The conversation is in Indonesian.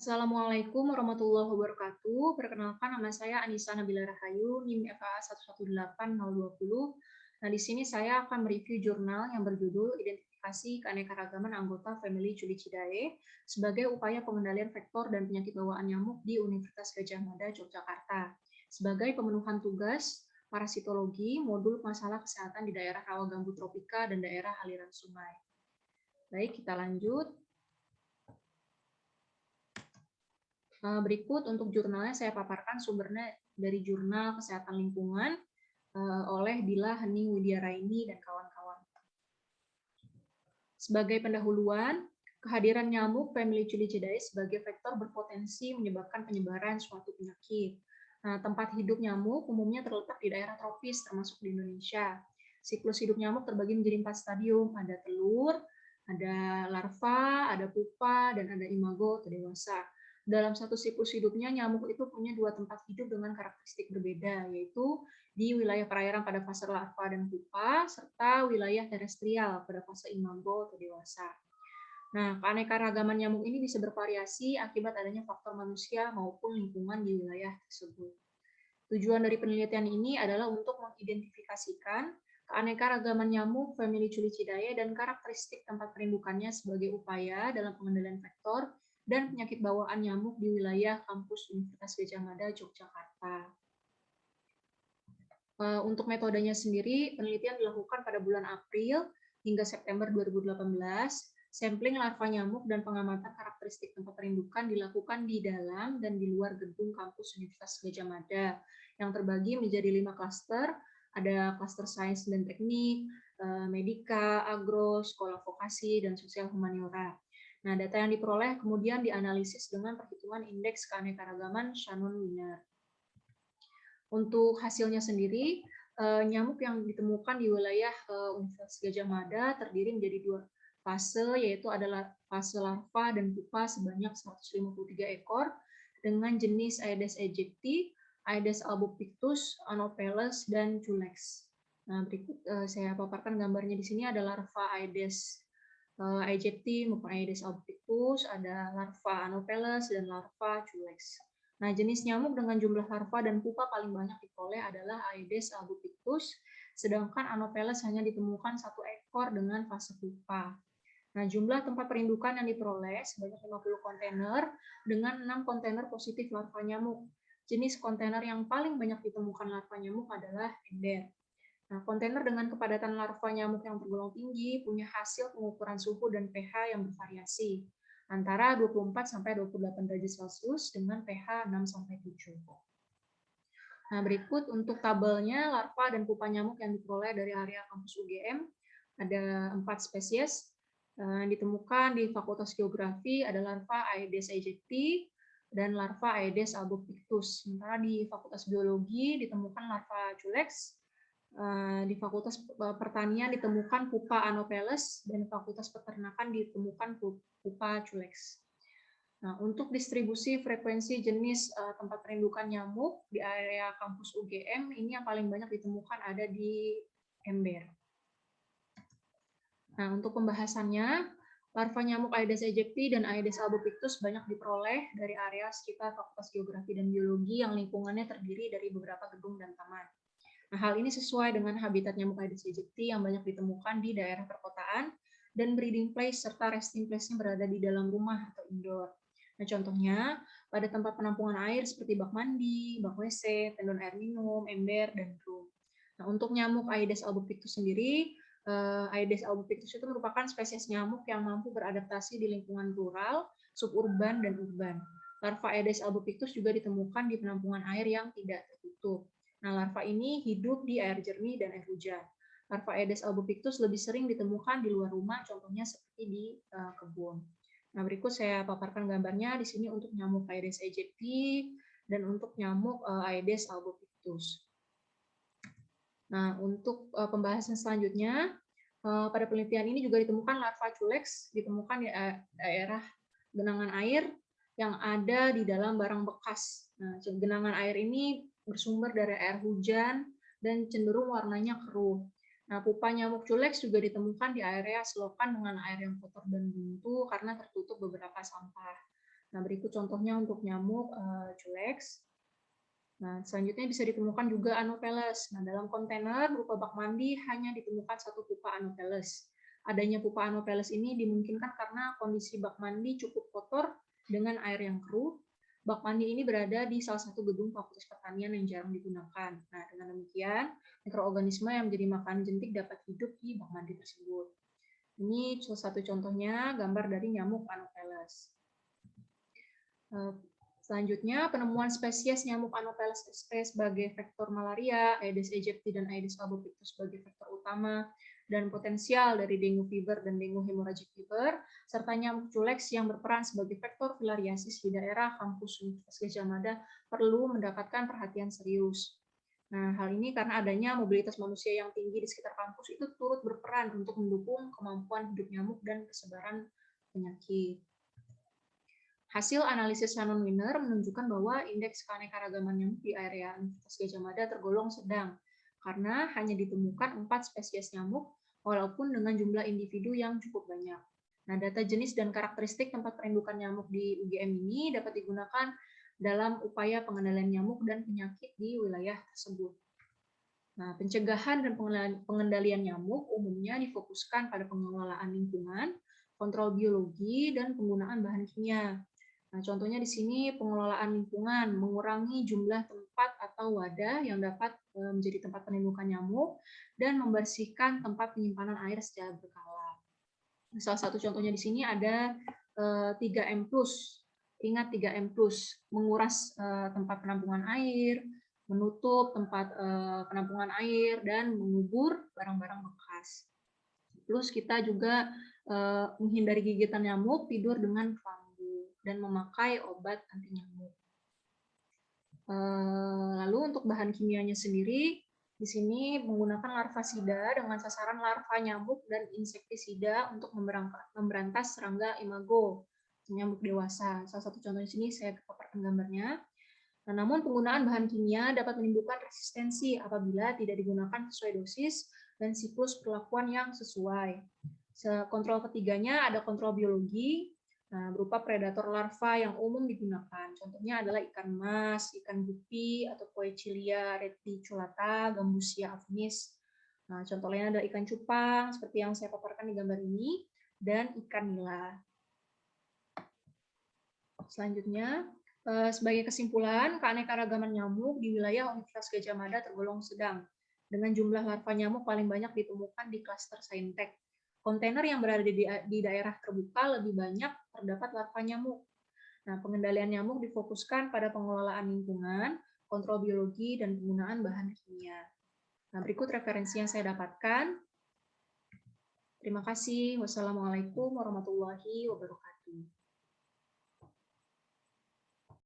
Assalamualaikum warahmatullahi wabarakatuh. Perkenalkan nama saya Anissa Nabila Rahayu, NIM FA 118020. Nah, di sini saya akan mereview jurnal yang berjudul Identifikasi Keanekaragaman Anggota Family Culicidae sebagai upaya pengendalian vektor dan penyakit bawaan nyamuk di Universitas Gadjah Mada, Yogyakarta. Sebagai pemenuhan tugas parasitologi modul masalah kesehatan di daerah rawa gambut tropika dan daerah aliran sungai. Baik, kita lanjut. Berikut untuk jurnalnya saya paparkan sumbernya dari Jurnal Kesehatan Lingkungan oleh Dila Hening Widyaraini dan kawan-kawan. Sebagai pendahuluan, kehadiran nyamuk Family Culicidae sebagai vektor berpotensi menyebabkan penyebaran suatu penyakit. Nah, tempat hidup nyamuk umumnya terletak di daerah tropis termasuk di Indonesia. Siklus hidup nyamuk terbagi menjadi 4 stadium, ada telur, ada larva, ada pupa, dan ada imago atau dewasa. Dalam satu siklus hidupnya, nyamuk itu punya 2 tempat hidup dengan karakteristik berbeda, yaitu di wilayah perairan pada fase larva dan pupa, serta wilayah terestrial pada fase imago atau dewasa. Nah, keanekaragaman nyamuk ini bisa bervariasi akibat adanya faktor manusia maupun lingkungan di wilayah tersebut. Tujuan dari penelitian ini adalah untuk mengidentifikasikan keanekaragaman nyamuk Family Culicidae dan karakteristik tempat perindukannya sebagai upaya dalam pengendalian vektor dan penyakit bawaan nyamuk di wilayah kampus Universitas Gadjah Mada, Yogyakarta. Untuk metodenya sendiri, penelitian dilakukan pada bulan April hingga September 2018. Sampling larva nyamuk dan pengamatan karakteristik tempat perindukan dilakukan di dalam dan di luar gedung kampus Universitas Gadjah Mada, yang terbagi menjadi 5 klaster. Ada klaster sains dan teknik, medika, agro, sekolah vokasi, dan sosial humaniora. Nah, data yang diperoleh kemudian dianalisis dengan perhitungan indeks keanekaragaman Shannon-Wiener. Untuk hasilnya sendiri, nyamuk yang ditemukan di wilayah Universitas Gadjah Mada terdiri menjadi 2 fase, yaitu adalah fase larva dan pupa sebanyak 153 ekor dengan jenis Aedes aegypti, Aedes albopictus, Anopheles, dan Culex. Nah, berikut saya paparkan gambarnya di sini ada larva Aedes aegypti maupun Aedes albopictus, ada larva Anopheles, dan larva Culex. Nah, jenis nyamuk dengan jumlah larva dan pupa paling banyak diperoleh adalah Aedes albopictus, sedangkan Anopheles hanya ditemukan 1 ekor dengan fase pupa. Nah, jumlah tempat perindukan yang diperoleh sebanyak 50 kontainer dengan 6 kontainer positif larva nyamuk. Jenis kontainer yang paling banyak ditemukan larva nyamuk adalah ember. Nah, kontainer dengan kepadatan larva nyamuk yang tergolong tinggi punya hasil pengukuran suhu dan pH yang bervariasi antara 24 sampai 28 derajat Celcius dengan pH 6 sampai 7. Nah, berikut untuk tabelnya larva dan pupa nyamuk yang diperoleh dari area kampus UGM. Ada 4 spesies yang ditemukan di Fakultas Geografi, ada larva Aedes aegypti dan larva Aedes albopictus. Sementara di Fakultas Biologi ditemukan larva Culex, di Fakultas Pertanian ditemukan pupa Anopheles, dan Fakultas Peternakan ditemukan pupa Culex. Nah, untuk distribusi frekuensi jenis tempat perindukan nyamuk di area kampus UGM, ini yang paling banyak ditemukan ada di ember. Nah, untuk pembahasannya, larva nyamuk Aedes aegypti dan Aedes albopictus banyak diperoleh dari area sekitar Fakultas Geografi dan Biologi yang lingkungannya terdiri dari beberapa gedung dan taman. Nah, hal ini sesuai dengan habitat nyamuk Aedes aegypti yang banyak ditemukan di daerah perkotaan dan breeding place serta resting place-nya berada di dalam rumah atau indoor. Nah, contohnya pada tempat penampungan air seperti bak mandi, bak WC, tendon air minum, ember, dan drum. Nah, untuk nyamuk Aedes albopictus sendiri, Aedes albopictus itu merupakan spesies nyamuk yang mampu beradaptasi di lingkungan rural, suburban, dan urban. Larva Aedes albopictus juga ditemukan di penampungan air yang tidak tertutup. Nah, larva ini hidup di air jernih dan air hujan. Larva Aedes albopictus lebih sering ditemukan di luar rumah, contohnya seperti di kebun. Nah, berikut saya paparkan gambarnya di sini untuk nyamuk Aedes aegypti dan untuk nyamuk Aedes albopictus. Nah, untuk pembahasan selanjutnya, pada penelitian ini juga ditemukan larva Culex, ditemukan di daerah genangan air yang ada di dalam barang bekas. Nah, genangan air ini bersumber dari air hujan dan cenderung warnanya keruh. Nah, pupa nyamuk Culex juga ditemukan di area selokan dengan air yang kotor dan buntu karena tertutup beberapa sampah. Nah, berikut contohnya untuk nyamuk Culex. Nah, selanjutnya bisa ditemukan juga Anopheles. Nah, dalam kontainer berupa bak mandi hanya ditemukan satu pupa Anopheles. Adanya pupa Anopheles ini dimungkinkan karena kondisi bak mandi cukup kotor dengan air yang keruh. Bak mandi ini berada di salah satu gedung fakultas pertanian yang jarang digunakan. Nah, dengan demikian, mikroorganisme yang menjadi makanan jentik dapat hidup di bak mandi tersebut. Ini salah satu contohnya gambar dari nyamuk Anopheles. Selanjutnya, penemuan spesies nyamuk Anopheles sp sebagai vektor malaria, Aedes aegypti dan Aedes albopictus sebagai vektor utama, dan potensial dari dengue fever dan dengue hemorrhagic fever, serta nyamuk Culex yang berperan sebagai vektor filariasis di daerah kampus Universitas Gadjah Mada perlu mendapatkan perhatian serius. Nah, hal ini karena adanya mobilitas manusia yang tinggi di sekitar kampus itu turut berperan untuk mendukung kemampuan hidup nyamuk dan persebaran penyakit. Hasil analisis Shannon Winner menunjukkan bahwa indeks keanekaragaman nyamuk di area Universitas Gadjah Mada tergolong sedang, karena hanya ditemukan 4 spesies nyamuk, walaupun dengan jumlah individu yang cukup banyak. Nah, data jenis dan karakteristik tempat perindukan nyamuk di UGM ini dapat digunakan dalam upaya pengendalian nyamuk dan penyakit di wilayah tersebut. Nah, pencegahan dan pengendalian nyamuk umumnya difokuskan pada pengelolaan lingkungan, kontrol biologi, dan penggunaan bahan kimia. Nah, contohnya di sini pengelolaan lingkungan, mengurangi jumlah tempat atau wadah yang dapat menjadi tempat penumbukan nyamuk, dan membersihkan tempat penyimpanan air secara berkala. Salah satu contohnya di sini ada 3M+. Ingat 3M+, menguras tempat penampungan air, menutup tempat penampungan air, dan mengubur barang-barang bekas. Plus kita juga menghindari gigitan nyamuk, tidur dengan kelambu, dan memakai obat anti nyamuk. Lalu untuk bahan kimianya sendiri, di sini menggunakan larvasida dengan sasaran larva nyamuk dan insektisida untuk memberantas serangga imago, nyamuk dewasa. Salah satu contoh di sini saya paparkan gambarnya. Nah, namun penggunaan bahan kimia dapat menimbulkan resistensi apabila tidak digunakan sesuai dosis dan siklus perlakuan yang sesuai. Kontrol ketiganya ada kontrol biologi, berupa predator larva yang umum digunakan. Contohnya adalah ikan mas, ikan gupi, atau Poecilia reticulata, Gambusia affinis. Nah, contoh lainnya adalah ikan cupang, seperti yang saya paparkan di gambar ini, dan ikan nila. Selanjutnya, sebagai kesimpulan, keanekaragaman nyamuk di wilayah Universitas Gadjah Mada tergolong sedang, dengan jumlah larva nyamuk paling banyak ditemukan di klaster Saintek. Kontainer yang berada di daerah terbuka lebih banyak terdapat larva nyamuk. Nah, pengendalian nyamuk difokuskan pada pengelolaan lingkungan, kontrol biologi, dan penggunaan bahan kimia. Nah, berikut referensi yang saya dapatkan. Terima kasih. Wassalamualaikum warahmatullahi wabarakatuh.